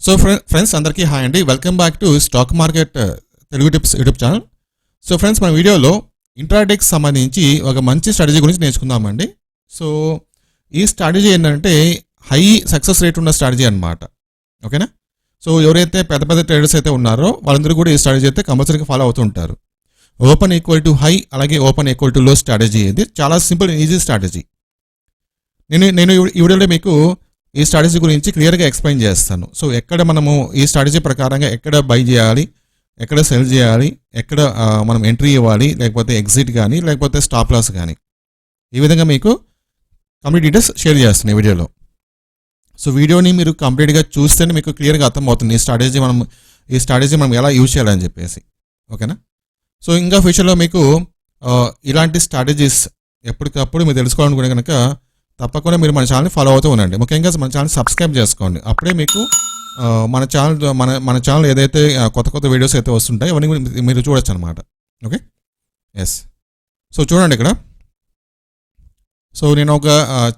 So friends అందరికీ hi అండి. Welcome back to stock market Telugu tips YouTube channel. So friends మన వీడియోలో ఇంట్రాడేకి సంబంధించి ఒక మంచి స్ట్రాటజీ గురించి నేర్చుకుందామండి. సో ఈ స్ట్రాటజీ ఏంటంటే హై సక్సెస్ రేట్ ఉన్న స్ట్రాటజీ అనమాట. ఓకేనా? సో ఎవరైతే పెద్ద పెద్ద ట్రేడర్స్ అయితే ఉన్నారో వాళ్ళందరూ కూడా ఈ స్ట్రాటజీ అయితే కంపల్సరీగా ఫాలో అవుతూ ఉంటారు. ఓపెన్ ఈక్వల్ టు హై అలాగే ఓపెన్ ఈక్వల్ టు లో స్ట్రాటజీ. ఇది చాలా సింపుల్ ఈజీ స్ట్రాటజీ. నేను ఈ వీడియోలో మీకు ఈ స్ట్రాటజీ గురించి క్లియర్గా ఎక్స్ప్లెయిన్ చేస్తాను. సో ఎక్కడ మనము ఈ స్ట్రాటజీ ప్రకారంగా ఎక్కడ బై చేయాలి, ఎక్కడ సెల్ చేయాలి, ఎక్కడ మనం ఎంట్రీ ఇవ్వాలి, లేకపోతే ఎగ్జిట్ కానీ లేకపోతే స్టాప్ లాస్ కానీ, ఈ విధంగా మీకు కంప్లీట్ డీటెయిల్స్ షేర్ చేస్తాను ఈ వీడియోలో. సో వీడియోని మీరు కంప్లీట్గా చూస్తేనే మీకు క్లియర్గా అర్థమవుతుంది ఈ స్ట్రాటజీ మనం ఎలా యూజ్ చేయాలని చెప్పేసి. ఓకేనా? సో ఇంకా ఫ్యూచర్లో మీకు ఇలాంటి స్ట్రాటజీస్ ఎప్పటికప్పుడు మీరు తెలుసుకోవాలనుకునే కనుక తప్పకుండా మీరు మన ఛానల్ని ఫాలో అవుతూ ఉండండి. ముఖ్యంగా మన ఛానల్ సబ్స్క్రైబ్ చేసుకోండి. అప్పుడే మీకు మన ఛానల్ ఏదైతే కొత్త వీడియోస్ అయితే వస్తుంటాయో అవన్నీ మీరు చూడొచ్చు అనమాట. Okay, yes. సో చూడండి ఇక్కడ. సో నేను ఒక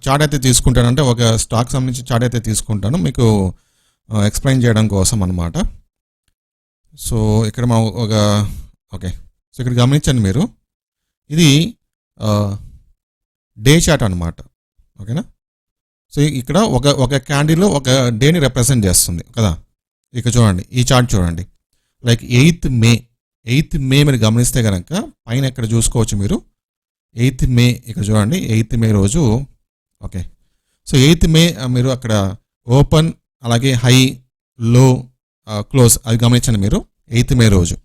చార్ట్ అయితే తీసుకుంటాను, అంటే ఒక స్టాక్ సంబంధించి చార్ట్ అయితే తీసుకుంటాను మీకు ఎక్స్ప్లెయిన్ చేయడం కోసం అనమాట. సో ఇక్కడ మా ఓకే, సో ఇక్కడ గమనించండి మీరు, ఇది డే చార్ట్ అనమాట. ఓకేనా? సో ఇక్కడ ఒక క్యాండిల్ ఒక డేని రిప్రజెంట్ చేస్తుంది కదా. ఇక చూడండి, ఈ చార్ట్ చూడండి. లైక్ 8th మే మీరు గమనిస్తే కనుక పైన ఇక్కడ చూసుకోవచ్చు మీరు. 8th మే ఇక్కడ చూడండి, 8th మే రోజు. ఓకే, సో 8th మే మీరు అక్కడ ఓపెన్ అలాగే హై లో క్లోజ్ అది గమనించండి మీరు. 8th మే రోజు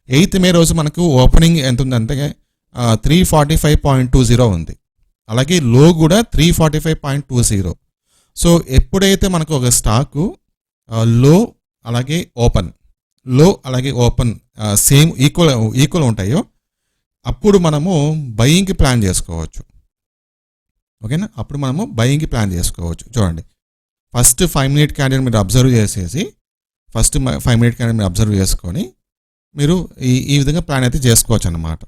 8th మే రోజు మనకు ఓపెనింగ్ ఎంత ఉందంటే 345.20 ఉంది. అలాగే లో కూడా 345.20. సో ఎప్పుడైతే మనకు ఒక స్టాకు లో అలాగే ఓపెన్ సేమ్ ఈక్వల్ ఉంటాయో అప్పుడు మనము బయింగ్కి ప్లాన్ చేసుకోవచ్చు. ఓకేనా? అప్పుడు మనము బయింగ్కి ప్లాన్ చేసుకోవచ్చు. చూడండి, ఫస్ట్ 5 minute క్యాండిల్ మీరు అబ్జర్వ్ చేసేసి చేసుకొని మీరు ఈ విధంగా ప్లాన్ అయితే చేసుకోవచ్చు అన్నమాట.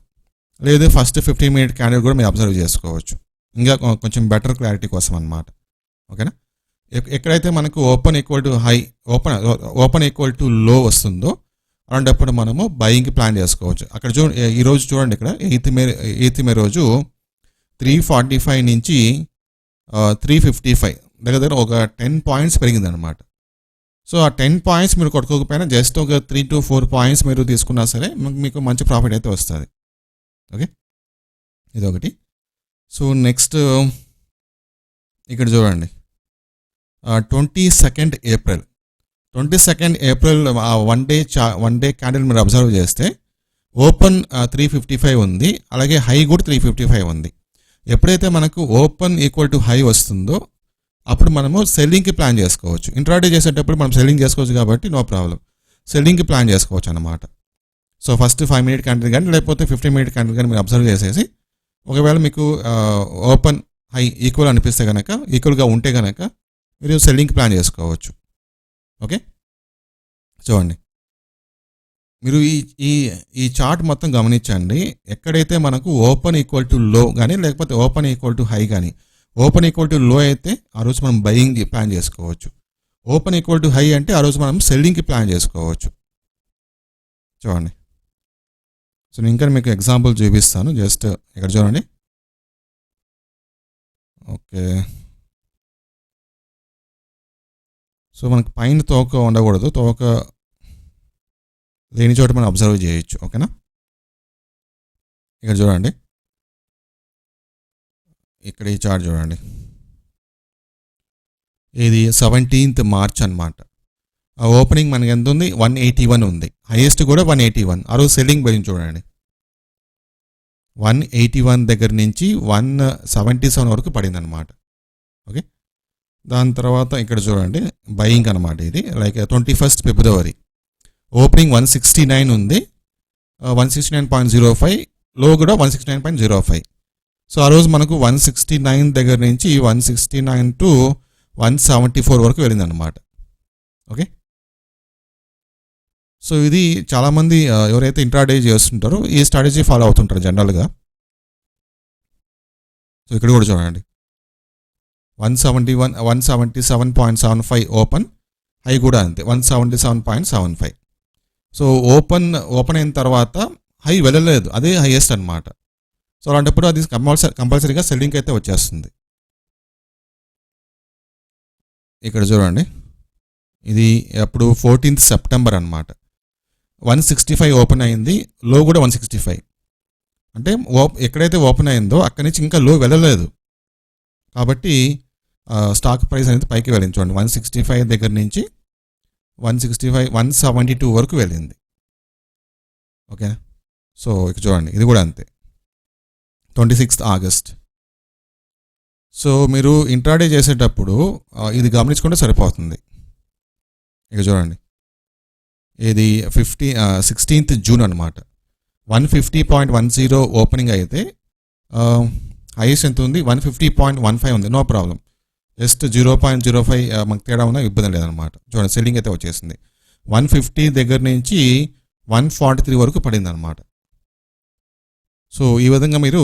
లేదు ఫస్ట్ 15 minute క్యాండిల్ కూడా మీరు అబ్జర్వ్ చేసుకోవచ్చు, ఇంకా కొంచెం బెటర్ క్లారిటీ కోసం అన్నమాట. ఓకేనా? ఎక్కడైతే మనకు open equal to high open equal to లో వస్తుందో అలాంటప్పుడు మనము బయింగ్కి ప్లాన్ చేసుకోవచ్చు. అక్కడ ఈరోజు చూడండి, ఇక్కడ 8th మే రోజు 345 నుంచి 355 దగ్గర ఒక 10 points పెరిగింది అనమాట. సో ఆ 10 points మీరు కొట్టుకోకపోయినా జస్ట్ ఒక 3 to 4 points మీరు తీసుకున్నా సరే మీకు మంచి ప్రాఫిట్ అయితే వస్తుంది. ఓకే, ఇదొకటి. సో నెక్స్ట్ ఇక్కడ చూడండి, 22nd April one day candle మీరు అబ్జర్వ్ చేస్తే ఓపెన్ 355 ఉంది, అలాగే హై కూడా 355 ఉంది. ఎప్పుడైతే మనకు ఓపెన్ ఈక్వల్ టు హై వస్తుందో అప్పుడు మనము సెల్లింగ్కి ప్లాన్ చేసుకోవచ్చు. ఇంట్రాడే చేసేటప్పుడు మనం సెల్లింగ్ చేసుకోవచ్చు కాబట్టి నో ప్రాబ్లం, సెల్లింగ్కి ప్లాన్ చేసుకోవచ్చు అన్నమాట. సో ఫస్ట్ 5 minute క్యాండిల్ కానీ లేకపోతే 15 minute క్యాండిల్ కానీ మీరు అబ్జర్వ్ చేసేసి ఒకవేళ మీకు ఓపెన్ హై ఈక్వల్ అనిపిస్తే కనుక, ఈక్వల్గా ఉంటే కనుక మీరు సెల్లింగ్ ప్లాన్ చేసుకోవచ్చు. ఓకే, చూడండి మీరు ఈ చార్ట్ మొత్తం గమనించండి. ఎక్కడైతే మనకు ఓపెన్ ఈక్వల్ టు లో కానీ లేకపోతే ఓపెన్ ఈక్వల్ టు హై కానీ, ఓపెన్ ఈక్వల్ టు లో అయితే ఆ రోజు మనం బయింగ్కి ప్లాన్ చేసుకోవచ్చు. ఓపెన్ ఈక్వల్ టు హై అంటే ఆ రోజు మనం సెల్లింగ్కి ప్లాన్ చేసుకోవచ్చు. చూడండి, సో నేను ఇంకా మీకు ఎగ్జాంపుల్ చూపిస్తాను. జస్ట్ ఇక్కడ చూడండి. ఓకే, సో మనకు పైన తోక ఉండకూడదు, తోక లేని చోట మనం అబ్జర్వ్ చేయొచ్చు. ఓకేనా? ఇక్కడ చూడండి, ఇక్కడ ఈ చార్ట్ చూడండి, ఇది 17th మార్చ్ అనమాట. ఆ ఓపెనింగ్ మనకి ఎంత ఉంది? 181 ఉంది. హైయెస్ట్ కూడా 181. ఆ రోజు సెల్లింగ్ పోయింది చూడండి, 181 దగ్గర నుంచి 177 వరకు పడింది అనమాట. ఓకే, దాని తర్వాత ఇక్కడ చూడండి బయింగ్ అనమాట. ఇది లైక్ 21st ఫిబ్రవరి ఓపెనింగ్ 169 ఉంది, 169.05, లో కూడా 169.05. సో ఆ రోజు మనకు 169 దగ్గర నుంచి 169 to 174 వరకు వెళ్ళింది అనమాట. ఓకే, సో ఇది చాలామంది ఎవరైతే ఇంట్రాడే చేస్తుంటారో ఈ స్ట్రాటజీ ఫాలో అవుతుంటారు జనరల్గా. సో ఇక్కడ కూడా చూడండి, 177.75 ఓపెన్, హై కూడా అంతే 177.75. సో ఓపెన్ అయిన తర్వాత హై వెళ్ళలేదు, అదే హైయెస్ట్ అనమాట. సో అలాంటప్పుడు అది కంపల్సరీగా సెల్లింగ్ అయితే వచ్చేస్తుంది. ఇక్కడ చూడండి, ఇది అప్పుడు 14th సెప్టెంబర్ అనమాట. 165 ఓపెన్ అయింది, లో కూడా 165. అంటే ఎక్కడైతే ఓపెన్ అయిందో అక్కడి నుంచి ఇంకా లో వెళ్ళలేదు, కాబట్టి స్టాక్ ప్రైస్ అనేది పైకి వెళ్ళింది. చూడండి, 165 దగ్గర నుంచి 172 వరకు వెళ్ళింది. ఓకే, సో ఇక చూడండి, ఇది కూడా అంతే, 26th ఆగస్ట్. సో మీరు ఇంట్రాడే చేసేటప్పుడు ఇది గమనించుకుంటే సరిపోతుంది. ఇక చూడండి, ఇది 16th జూన్ అనమాట. 150.10 ఓపెనింగ్ అయితే హైయెస్ట్ ఎంత ఉంది, 150.15 ఉంది. నో ప్రాబ్లం, జస్ట్ 0.05 మనకు తేడా ఉన్నా ఇబ్బంది లేదనమాట. చూడండి, సెల్లింగ్ అయితే వచ్చేసింది. 150 దగ్గర నుంచి 143 వరకు పడింది అనమాట. సో ఈ విధంగా మీరు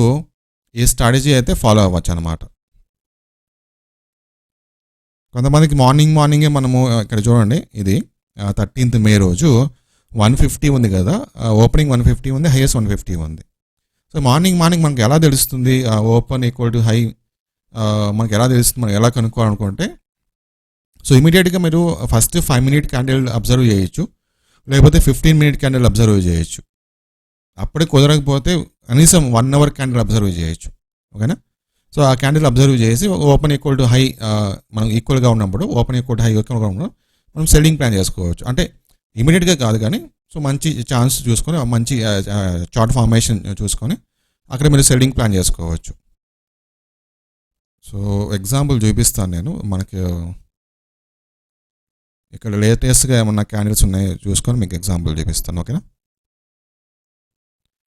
ఈ స్ట్రాటజీ అయితే ఫాలో అవ్వచ్చు అనమాట. కొంతమందికి మార్నింగే మనము ఇక్కడ చూడండి, ఇది 13th మే రోజు 150 ఉంది కదా, ఓపెనింగ్ 150 ఉంది, హైయెస్ట్ 150 ఉంది. సో మార్నింగ్ మనకు ఎలా తెలుస్తుంది ఓపెన్ ఈక్వల్ టు హై, మనకు ఎలా తెలుస్తుంది, మనం ఎలా కనుక్కోవాలనుకుంటే, సో ఇమీడియట్గా మీరు ఫస్ట్ 5 minute క్యాండిల్ అబ్జర్వ్ చేయొచ్చు, లేకపోతే 15 minute క్యాండిల్ అబ్జర్వ్ చేయొచ్చు. అప్పుడే కుదరకపోతే కనీసం 1 hour క్యాండిల్ అబ్జర్వ్ చేయొచ్చు. ఓకేనా? సో ఆ క్యాండిల్ అబ్జర్వ్ చేసి ఓపెన్ ఈక్వల్ టు హై మనం ఈక్వల్గా ఉన్నప్పుడు, ఓపెన్ ఈక్వల్ టు హై ఈక్వల్గా ఉన్నప్పుడు మనం సెల్లింగ్ ప్లాన్ చేసుకోవచ్చు. అంటే ఇమీడియట్గా కాదు కానీ, సో మంచి ఛాన్స్ చూసుకొని, మంచి చార్ట్ ఫార్మేషన్ చూసుకొని అక్కడ మీరు సెల్లింగ్ ప్లాన్ చేసుకోవచ్చు. సో ఎగ్జాంపుల్ చూపిస్తాను నేను, మనకి ఇక్కడ లేటెస్ట్గా ఏమన్నా క్యాండిల్స్ ఉన్నాయో చూసుకొని మీకు ఎగ్జాంపుల్ చూపిస్తాను. ఓకేనా?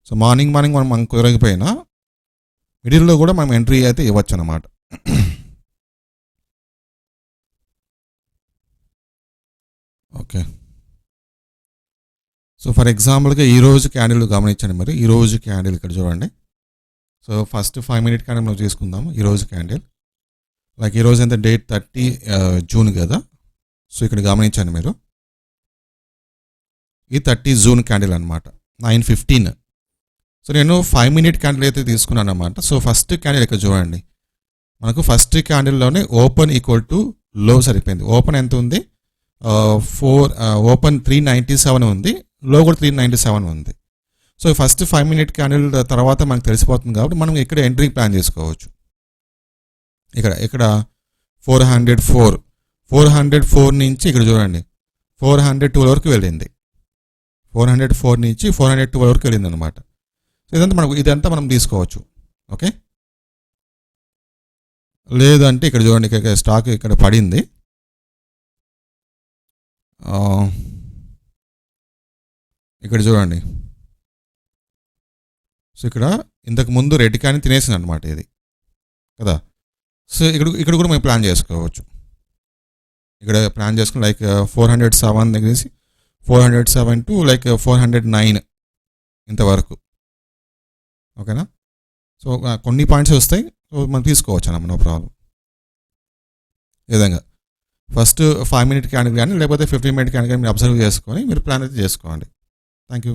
సో మార్నింగ్ మనం కుదరకపోయినా మిడిల్లో కూడా మనం ఎంట్రీ అయితే ఇవ్వచ్చు అన్నమాట. ఓకే, సో ఫర్ ఎగ్జాంపుల్గా ఈరోజు క్యాండిల్ గమనించండి. మరి ఈరోజు క్యాండిల్ ఇక్కడ చూడండి. సో ఫస్ట్ 5 minute క్యాండిల్ మనం తీసుకుందాము. ఈరోజు క్యాండిల్ లైక్ ఈరోజు ఎంత, డేట్ 30 జూన్ కదా. సో ఇక్కడ గమనించండి మీరు, ఈ 30 జూన్ క్యాండిల్ అనమాట, 9:15. సో నేను 5 minute క్యాండిల్ అయితే తీసుకున్నాను అనమాట. సో ఫస్ట్ క్యాండిల్ ఇక్కడ చూడండి, మనకు ఫస్ట్ క్యాండిల్లోనే ఓపెన్ ఈక్వల్ టు లో సరిపోయింది. ఓపెన్ ఎంత ఉంది, ఓపెన్ 397 ఉంది, లో కూడా 397 ఉంది. సో ఫస్ట్ 5 minute క్యాండిల్ తర్వాత మనకు తెలిసిపోతుంది కాబట్టి మనం ఇక్కడ ఎంట్రీ ప్లాన్ చేసుకోవచ్చు. ఇక్కడ 404 నుంచి ఇక్కడ చూడండి 412 వరకు వెళ్ళింది. 404 నుంచి 412 వరకు వెళ్ళింది అనమాట. సో ఇదంతా మనం తీసుకోవచ్చు. ఓకే, లేదంటే ఇక్కడ చూడండి, ఇక్కడ స్టాక్ ఇక్కడ పడింది. ఇక్కడ చూడండి, సో ఇక్కడ ఇంతకు ముందు రెడ్ క్యాన్ తినేసింది అనమాట ఇది కదా. సో ఇక్కడ కూడా మేము ప్లాన్ చేసుకోవచ్చు. ఇక్కడ ప్లాన్ చేసుకుని లైక్ 407 దగ్గర నుంచి 407 టు లైక్ 409 ఇంతవరకు. ఓకేనా? సో కొన్ని పాయింట్స్ వస్తాయి, సో మనం తీసుకోవచ్చు అన్నమాట, నో ప్రాబ్లం. ఈ విధంగా ఫస్ట్ 5 minute క్యాండిల్ కానీ లేకపోతే 15 minute క్యాండిల్ కానీ మీరు అబ్జర్వ్ చేసుకొని మీరు ప్లాన్ అయితే చేసుకోండి. Thank you.